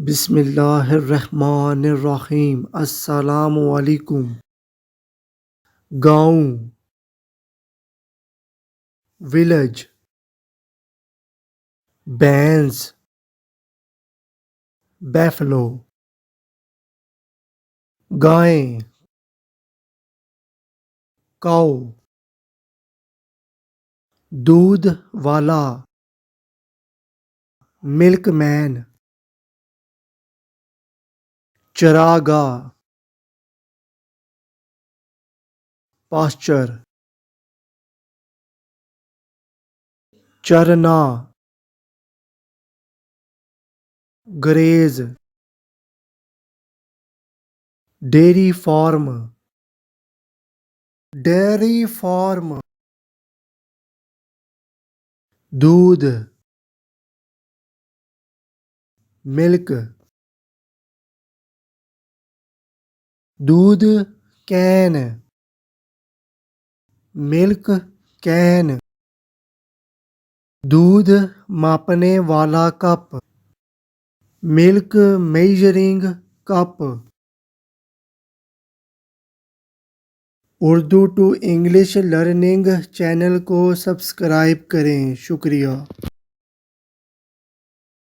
بسم اللہ الرحمن الرحیم۔ السلام علیکم۔ گاؤں، ولیج، بینز، بیفلو، گائیں، کاؤ، دودھ والا، ملک مین، چراگاہ، پاسچر، چرنا، گریز، ڈیری فارم، ڈیری فارم، دودھ، ملک، دودھ کین، ملک کین، دودھ ماپنے والا cup, milk measuring cup. Urdu to English learning channel کو سبسکرائب کریں۔ شکریہ۔